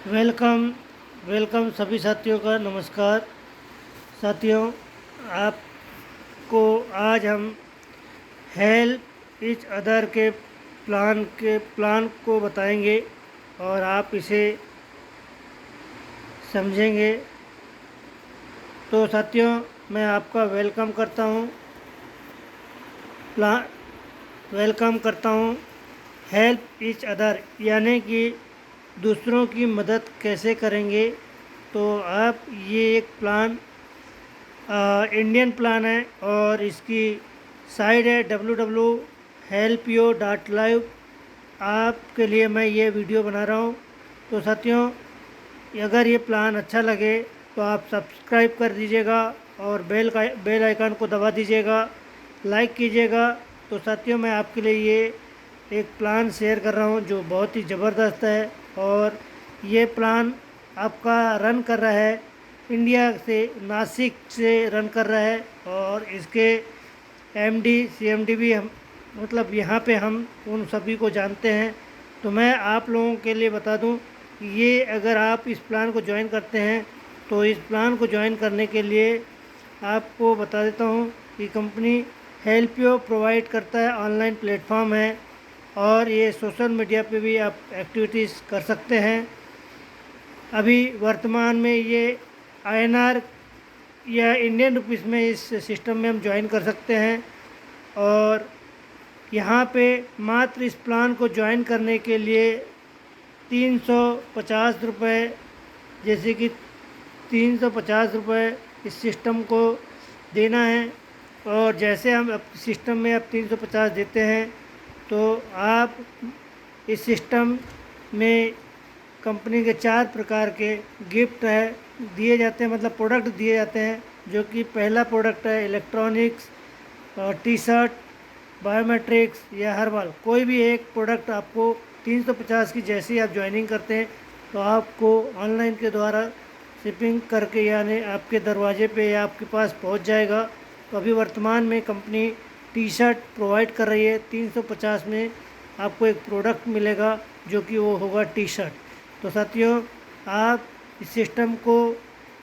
Welcome welcome सभी साथियों का नमस्कार। साथियों, आपको आज हम हेल्प ईच अदर के प्लान को बताएंगे और आप इसे समझेंगे। तो साथियों, मैं आपका प्लान वेलकम करता हूँ। हेल्प ईच अदर यानी कि दूसरों की मदद कैसे करेंगे। तो आप ये एक प्लान इंडियन प्लान है और इसकी साइट है www.helpyo.live। आपके लिए मैं ये वीडियो बना रहा हूँ। तो साथियों, अगर ये प्लान अच्छा लगे तो आप सब्सक्राइब कर दीजिएगा और बेल आइकन को दबा दीजिएगा, लाइक कीजिएगा। तो साथियों, मैं आपके लिए ये एक प्लान शेयर कर रहा हूँ जो बहुत ही ज़बरदस्त है और ये प्लान आपका रन कर रहा है इंडिया से, नासिक से रन कर रहा है और इसके एमडी सीएमडी भी हम मतलब यहाँ पे हम उन सभी को जानते हैं। तो मैं आप लोगों के लिए बता दूं कि ये अगर आप इस प्लान को ज्वाइन करते हैं तो इस प्लान को ज्वाइन करने के लिए आपको बता देता हूँ कि कंपनी हेल्पियो प्रोवाइड करता है, ऑनलाइन प्लेटफॉर्म है और ये सोशल मीडिया पे भी आप एक्टिविटीज़ कर सकते हैं। अभी वर्तमान में ये आईएनआर या इंडियन रुपीस में इस सिस्टम में हम ज्वाइन कर सकते हैं और यहाँ पे मात्र इस प्लान को ज्वाइन करने के लिए 350 रुपये, जैसे कि 350 रुपये इस सिस्टम को देना है। और जैसे हम सिस्टम में अब 350 देते हैं तो आप इस सिस्टम में कंपनी के 4 प्रकार के गिफ्ट दिए जाते हैं, मतलब प्रोडक्ट दिए जाते हैं। जो कि पहला प्रोडक्ट है इलेक्ट्रॉनिक्स और टी शर्ट, बायोमेट्रिक्स या हर्बल। कोई भी एक प्रोडक्ट आपको 350 की जैसे ही आप ज्वाइनिंग करते हैं तो आपको ऑनलाइन के द्वारा शिपिंग करके यानी आपके दरवाजे पे या आपके पास पहुंच जाएगा। तो अभी वर्तमान में कंपनी टी शर्ट प्रोवाइड कर रही है, 350 में आपको एक प्रोडक्ट मिलेगा जो कि वो होगा टी शर्ट। तो साथियों, आप इस सिस्टम को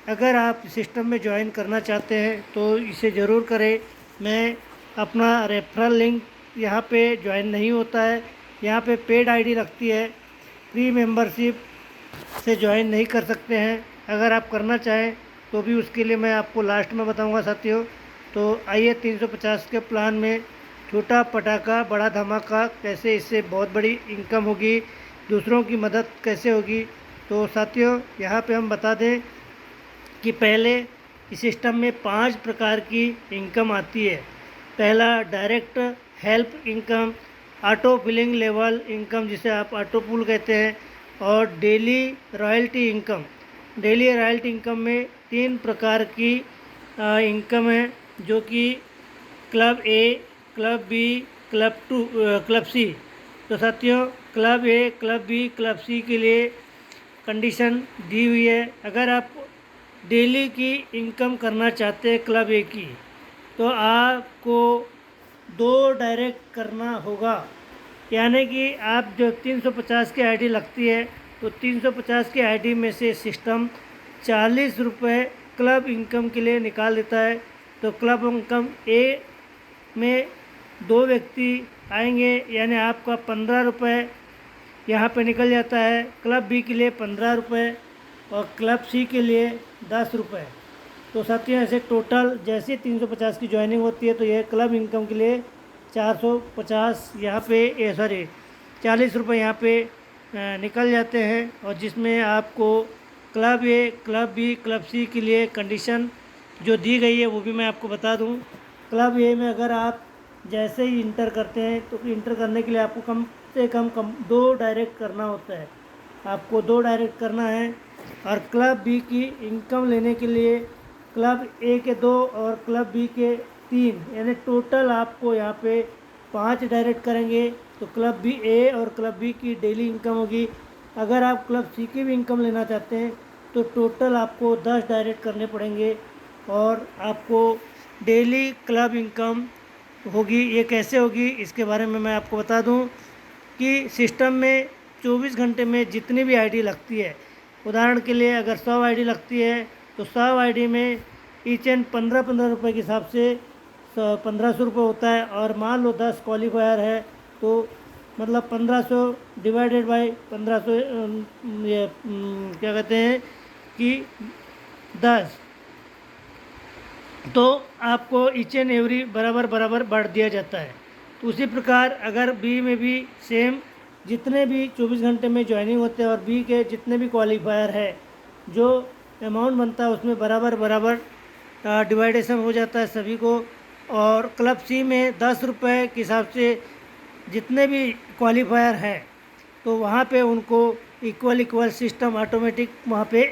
अगर आप सिस्टम में ज्वाइन करना चाहते हैं तो इसे ज़रूर करें। मैं अपना रेफरल लिंक यहाँ पे ज्वाइन नहीं होता है, यहाँ पे पेड आईडी लगती है, फ्री मेंबरशिप से ज्वाइन नहीं कर सकते हैं। अगर आप करना चाहें तो भी उसके लिए मैं आपको लास्ट में बताऊंगा साथियों। तो आइए 350 के प्लान में छोटा पटाखा बड़ा धमाका, कैसे इससे बहुत बड़ी इनकम होगी, दूसरों की मदद कैसे होगी। तो साथियों, यहाँ पे हम बता दें कि पहले इस सिस्टम में 5 प्रकार की इनकम आती है। पहला direct help income, auto billing level income जिसे आप ऑटो पूल कहते हैं, और daily royalty income. Daily royalty income में 3 प्रकार की इनकम है जो कि क्लब ए, क्लब बी, क्लब सी। तो साथियों, क्लब ए, क्लब बी, क्लब सी के लिए कंडीशन दी हुई है। अगर आप डेली की इनकम करना चाहते हैं क्लब ए की तो आपको 2 डायरेक्ट करना होगा, यानी कि आप जो 350 की आईडी लगती है तो 350 की आईडी में से सिस्टम 40 रुपये क्लब इनकम के लिए निकाल देता है। तो क्लब इनकम ए में 2 व्यक्ति आएंगे यानी आपका 15 रुपये यहाँ पे निकल जाता है। क्लब बी के लिए 15 रुपये और क्लब सी के लिए 10 रुपये। तो साथियों, ऐसे टोटल जैसे 350 की ज्वाइनिंग होती है तो यह क्लब इनकम के लिए 450 यहाँ पे 40 रुपये यहाँ पे निकल जाते हैं। और जिसमें आपको क्लब ए, क्लब बी, क्लब सी के लिए कंडीशन जो दी गई है वो भी मैं आपको बता दूं। क्लब ए में अगर आप जैसे ही इंटर करते हैं तो इंटर करने के लिए आपको कम से कम 2 डायरेक्ट करना होता है, आपको 2 डायरेक्ट करना है। और क्लब बी की इनकम लेने के लिए क्लब ए के 2 और क्लब बी के 3 यानी टोटल आपको यहाँ पे 5 डायरेक्ट करेंगे तो क्लब बी ए और क्लब बी की डेली इनकम होगी। अगर आप क्लब सी की भी इनकम लेना चाहते हैं तो टोटल आपको 10 डायरेक्ट करने पड़ेंगे और आपको डेली क्लब इनकम होगी। ये कैसे होगी इसके बारे में मैं आपको बता दूं कि सिस्टम में 24 घंटे में जितनी भी आईडी लगती है उदाहरण के लिए अगर 100 आईडी लगती है तो 100 आईडी में ईच एंड 15-15 रुपये के हिसाब से 1500 रुपये होता है। और मान लो 10 क्वालिफायर है तो मतलब 1500 डिवाइडेड बाई 1500 ये क्या कहते हैं कि 10, तो आपको ईच एंड एवरी बराबर बराबर बांट दिया जाता है। तो उसी प्रकार अगर बी में भी सेम, जितने भी 24 घंटे में ज्वाइनिंग होते हैं और बी के जितने भी क्वालिफायर है, जो अमाउंट बनता है उसमें बराबर बराबर डिवाइडेशन हो जाता है सभी को। और क्लब सी में 10 रुपये के हिसाब से जितने भी क्वालिफायर हैं तो वहाँ पे उनको इक्वल सिस्टम ऑटोमेटिक वहाँ पे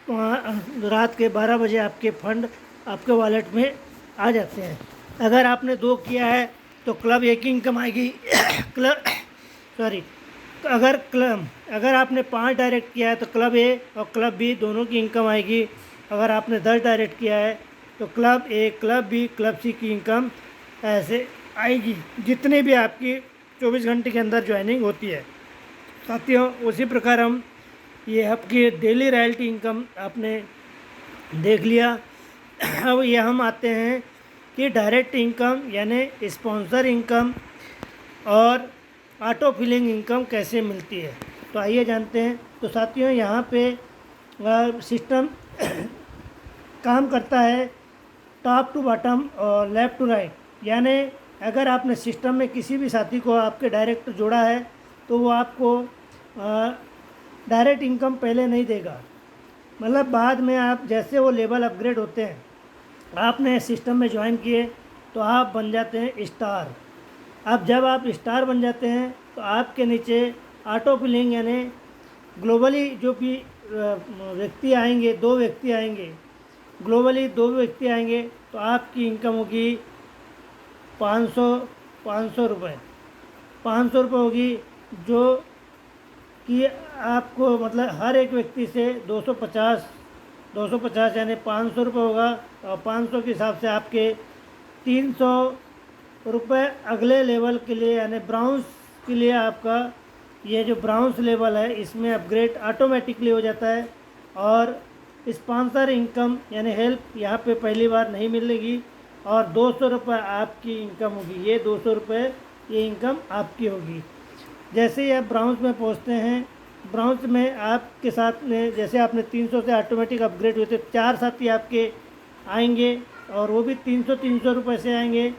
वहाँ रात के 12 बजे आपके फंड आपके वॉलेट में आ जाते हैं। अगर आपने 2 किया है तो क्लब ए की इनकम आएगी अगर आपने 5 डायरेक्ट किया है तो क्लब ए और क्लब बी दोनों की इनकम आएगी। अगर आपने 10 डायरेक्ट किया है तो क्लब ए, क्लब बी, क्लब सी की इनकम ऐसे आएगी, जितने भी आपकी 24 घंटे के अंदर ज्वाइनिंग होती है। साथियों, उसी प्रकार हम ये आपकी डेली रॉयल्टी इनकम आपने देख लिया। अब ये हम आते हैं कि डायरेक्ट इनकम यानी स्पॉन्सर इनकम और ऑटो फिलिंग इनकम कैसे मिलती है। तो आइए जानते हैं। तो साथियों, यहाँ पे सिस्टम काम करता है टॉप टू बॉटम और लेफ़्ट टू राइट। यानी अगर आपने सिस्टम में किसी भी साथी को आपके डायरेक्ट जोड़ा है तो वो आपको डायरेक्ट इनकम पहले नहीं देगा, मतलब बाद में आप जैसे वो लेवल अपग्रेड होते हैं, आपने सिस्टम में ज्वाइन किए तो आप बन जाते हैं स्टार। अब जब आप स्टार बन जाते हैं तो आपके नीचे ऑटो फिलिंग यानी ग्लोबली जो भी व्यक्ति आएंगे, 2 व्यक्ति आएंगे, ग्लोबली 2 व्यक्ति आएंगे तो आपकी इनकम होगी 500 रुपये 500 रुपये होगी, जो कि आपको मतलब हर एक व्यक्ति से 250 यानी 500 रुपये होगा। और 500 के हिसाब से आपके 300 रुपये अगले लेवल के लिए यानी ब्राउन्स के लिए आपका ये जो ब्राउन्स लेवल है इसमें अपग्रेड ऑटोमेटिकली हो जाता है। और स्पॉन्सर इनकम यानी हेल्प यहाँ पे पहली बार नहीं मिलेगी और 200 रुपये आपकी इनकम होगी। ये 200 रुपये ये इनकम आपकी होगी। जैसे ही आप ब्राउन्स में पहुँचते हैं, ब्राउन्स में आपके साथ में जैसे आपने 300 से ऑटोमेटिक अपग्रेड हुए थे, 4 साथी आपके आएंगे और वो भी 300 रुपये से आएंगे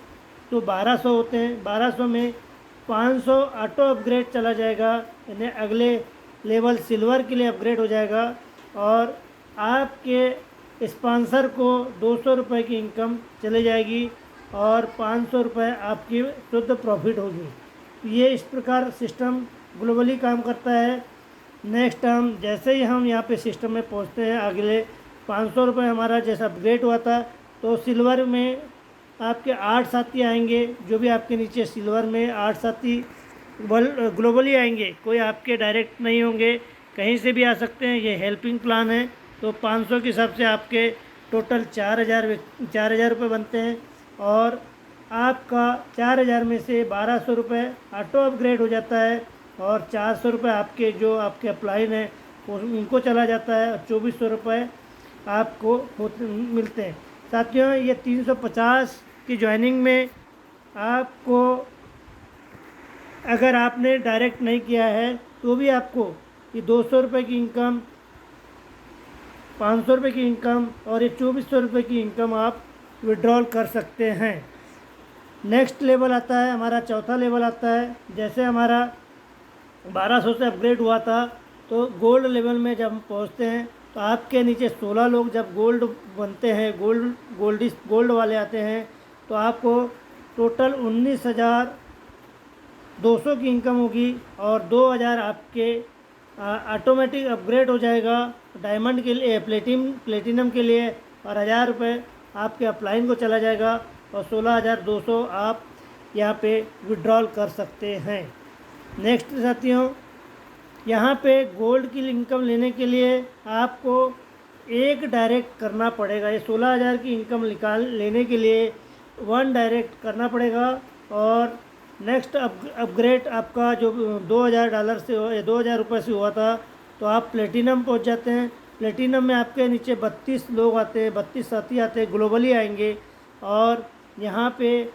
तो 1200 होते हैं। 1200 में 500 ऑटो अपग्रेड चला जाएगा यानी अगले लेवल सिल्वर के लिए अपग्रेड हो जाएगा और आपके स्पॉन्सर को 200 रुपये की इनकम चले जाएगी और 500 रुपये आपकी शुद्ध प्रॉफिट होगी। ये इस प्रकार सिस्टम ग्लोबली काम करता है। नेक्स्ट हम जैसे ही हम यहाँ पे सिस्टम में पहुँचते हैं, अगले 500 रुपये हमारा जैसा अपग्रेड हुआ था तो सिल्वर में आपके 8 साथी आएंगे, जो भी आपके नीचे सिल्वर में 8 साथी ग्लोबली आएंगे, कोई आपके डायरेक्ट नहीं होंगे, कहीं से भी आ सकते हैं। ये हेल्पिंग प्लान है। तो 500 के हिसाब से आपके टोटल 4000 रुपये बनते हैं और आपका 4000 में से 1200 रुपये ऑटो अपग्रेड हो जाता है और 400 रुपये आपके जो आपके अपलाइन हैं उनको चला जाता है और 2400 रुपये आपको मिलते हैं। साथियों, ये 350 की ज्वाइनिंग में आपको अगर आपने डायरेक्ट नहीं किया है तो भी आपको ये 200 रुपये की इनकम, 500 रुपये की इनकम और ये 2400 रुपये की इनकम आप विड्रॉल कर सकते हैं। नेक्स्ट लेवल आता है हमारा, चौथा लेवल आता है। जैसे हमारा 1200 से अपग्रेड हुआ था तो गोल्ड लेवल में जब हम पहुँचते हैं तो आपके नीचे 16 लोग जब गोल्ड बनते हैं, गोल्ड वाले आते हैं तो आपको टोटल 19,200 की इनकम होगी और 2000 आपके ऑटोमेटिक अपग्रेड हो जाएगा डायमंड के लिए, प्लेटिनम के लिए और 1000 रुपये आपके अपलाइन को चला जाएगा और 16,200 आप यहाँ पे विड्रॉल कर सकते हैं। नेक्स्ट साथियों, यहाँ पे गोल्ड की इनकम लेने के लिए आपको एक डायरेक्ट करना पड़ेगा। ये 16,000 की इनकम लेने के लिए 1 डायरेक्ट करना पड़ेगा और नेक्स्ट अपग्रेड आपका जो $2,000 से 2,000 रुपये से हुआ था तो आप प्लेटिनम पहुंच जाते हैं। प्लेटिनम में आपके नीचे 32 लोग आते हैं, 32 साथी आते हैं, ग्लोबली आएंगे। और यहाँ पे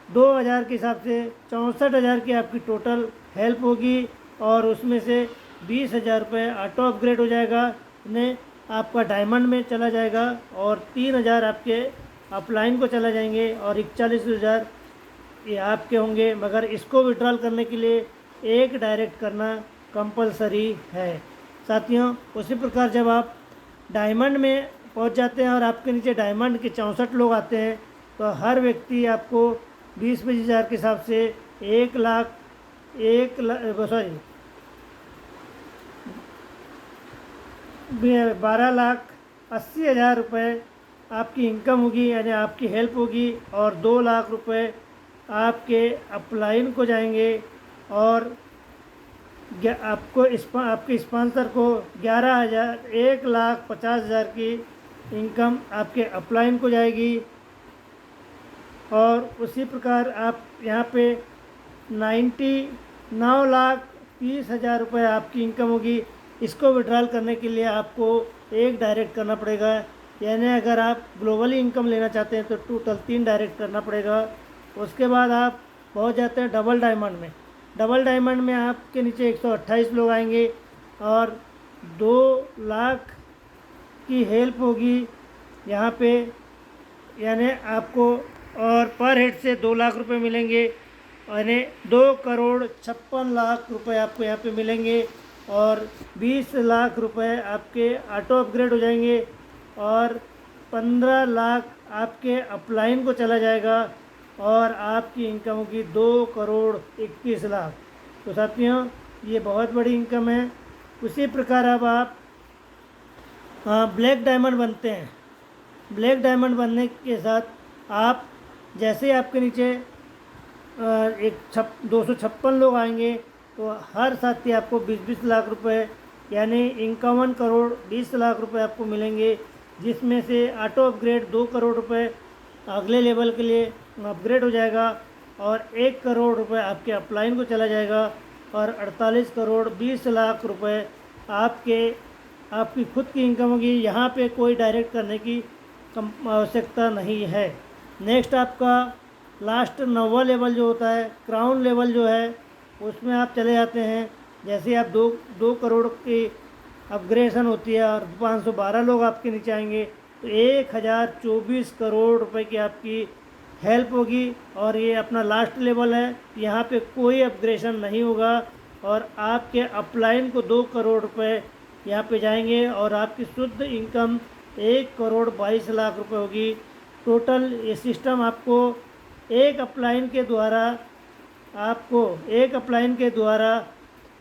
2000 के हिसाब से 64,000 की आपकी टोटल हेल्प होगी। और उसमें से 20,000 रुपये ऑटो अपग्रेड हो जाएगा, ने आपका डायमंड में चला जाएगा। और 3,000 आपके अपलाइन को चला जाएंगे और 41,000 ये आपके होंगे। मगर इसको विड्रॉल करने के लिए एक डायरेक्ट करना कंपलसरी है साथियों। उसी प्रकार जब आप डायमंड में पहुंच जाते हैं और आपके नीचे डायमंड के 64 लोग आते हैं, तो हर व्यक्ति आपको 20-20 हज़ार के हिसाब से 12,80,000 रुपये आपकी इनकम होगी, यानी आपकी हेल्प होगी। और 2 लाख रुपये आपके अपलाइन को जाएंगे। और आपके स्पॉन्सर को 1,50,000 की इनकम आपके अपलाइन को जाएगी। और उसी प्रकार आप यहाँ पे 9,30,000 रुपये आपकी इनकम होगी। इसको विड्रॉल करने के लिए आपको एक डायरेक्ट करना पड़ेगा, यानी अगर आप ग्लोबली इनकम लेना चाहते हैं तो टोटल 3 डायरेक्ट करना पड़ेगा। उसके बाद आप पहुँच जाते हैं डबल डायमंड में। डबल डायमंड में आपके नीचे 128 लोग आएंगे और 2 लाख की हेल्प होगी यहाँ पे, यानी आपको। और पर हेड से 2 लाख रुपए मिलेंगे, यानी 2,56,00,000 रुपए आपको यहाँ पे मिलेंगे। और 20 लाख रुपए आपके ऑटो अपग्रेड हो जाएंगे। और 15 लाख आपके अपलाइन को चला जाएगा। और आपकी इनकम होगी 2,21,00,000। तो साथियों ये बहुत बड़ी इनकम है। उसी प्रकार अब आप ब्लैक डायमंड बनते हैं। ब्लैक डायमंड बनने के साथ आप जैसे आपके नीचे 256 लोग आएंगे, तो हर साथी आपको 20-20 लाख रुपए, यानी 51,20,00,000 रुपए आपको मिलेंगे। जिसमें से ऑटो अपग्रेड 2 करोड़ रुपए अगले लेवल के लिए अपग्रेड हो जाएगा। और 1 करोड़ रुपए आपके अपलाइन को चला जाएगा। और 48,20,00,000 रुपए आपकी खुद की इनकम होगी। यहाँ पे कोई डायरेक्ट करने की आवश्यकता नहीं है। नेक्स्ट आपका लास्ट 9वां लेवल जो होता है, क्राउन लेवल जो है, उसमें आप चले जाते हैं। जैसे आप 2 करोड़ की अपग्रेडेशन होती है और 512 लोग आपके नीचे आएंगे, तो 1,024 करोड़ रुपए की आपकी हेल्प होगी। और ये अपना लास्ट लेवल है, यहाँ पे कोई अपग्रेडेशन नहीं होगा। और आपके अपलाइन को 2 करोड़ रुपए यहाँ पे जाएंगे। और आपकी शुद्ध इनकम 1,22,00,000 रुपए होगी। टोटल ये सिस्टम आपको एक अपलाइन के द्वारा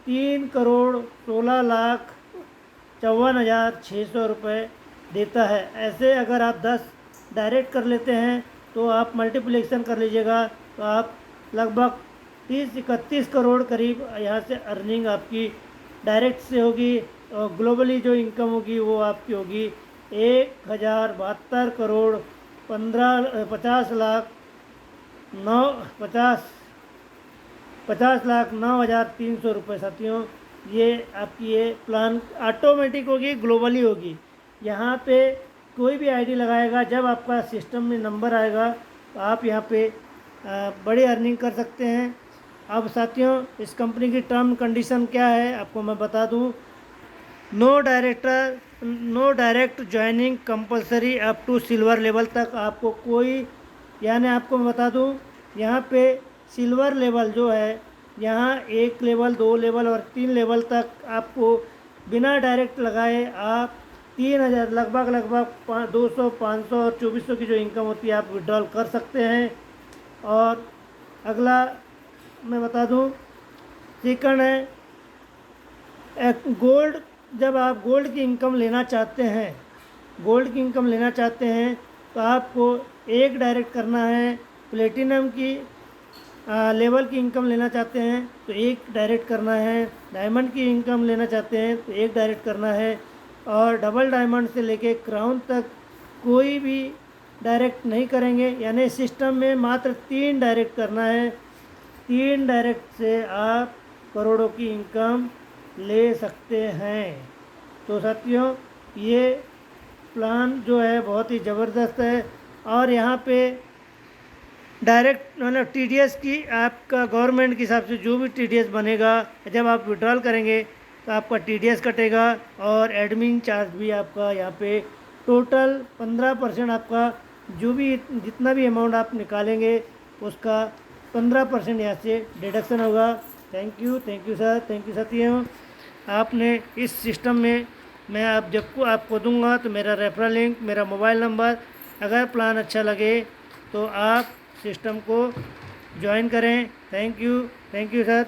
3,16,54,600 रुपये देता है। ऐसे अगर आप 10 डायरेक्ट कर लेते हैं तो आप मल्टीप्लिकेशन कर लीजिएगा, तो आप लगभग 30-31 करोड़ करीब यहाँ से अर्निंग आपकी डायरेक्ट से होगी। और ग्लोबली जो इनकम होगी वो आपकी होगी 1,072 करोड़ 50,09,300 रुपये। साथियों ये आपकी ये प्लान ऑटोमेटिक होगी, ग्लोबली होगी। यहाँ पे कोई भी आईडी लगाएगा, जब आपका सिस्टम में नंबर आएगा तो आप यहाँ पे बड़ी अर्निंग कर सकते हैं। अब साथियों इस कंपनी की टर्म कंडीशन क्या है आपको मैं बता दूँ। No direct joining compulsory up to silver level तक आपको कोई, यानी आपको मैं बता दूं, यहाँ पे सिल्वर लेवल जो है, यहाँ 1 लेवल 2 लेवल और 3 लेवल तक आपको बिना डायरेक्ट लगाए आप 3,000 लगभग 200, 500 और 2,400 की जो इनकम होती है आप विड्रॉल कर सकते हैं। और अगला मैं बता दूं, सेकंड है गोल्ड। जब आप गोल्ड की इनकम लेना चाहते हैं तो आपको एक डायरेक्ट करना है। प्लेटिनम की लेवल की इनकम लेना चाहते हैं तो एक डायरेक्ट करना है। डायमंड की इनकम लेना चाहते हैं तो एक डायरेक्ट करना है। और डबल डायमंड से लेके क्राउन तक कोई भी डायरेक्ट नहीं करेंगे, यानी सिस्टम में मात्र 3 डायरेक्ट करना है। 3 डायरेक्ट से आप करोड़ों की इनकम ले सकते हैं। तो साथियों, ये प्लान जो है बहुत ही ज़बरदस्त है। और यहाँ पे डायरेक्ट मतलब TDS की आपका गवर्नमेंट के हिसाब से जो भी TDS बनेगा, जब आप विड्रॉल करेंगे तो आपका TDS कटेगा और एडमिन चार्ज भी आपका यहाँ पे टोटल 15% आपका जो भी जितना भी अमाउंट आप निकालेंगे उसका 15% यहाँ से डिडक्शन होगा। Thank you sir, thank you साथियों। आपने इस सिस्टम में मैं आप जब को आपको दूंगा तो मेरा रेफरल लिंक, मेरा मोबाइल नंबर, अगर प्लान अच्छा लगे तो आप सिस्टम को ज्वाइन करें। Thank you sir.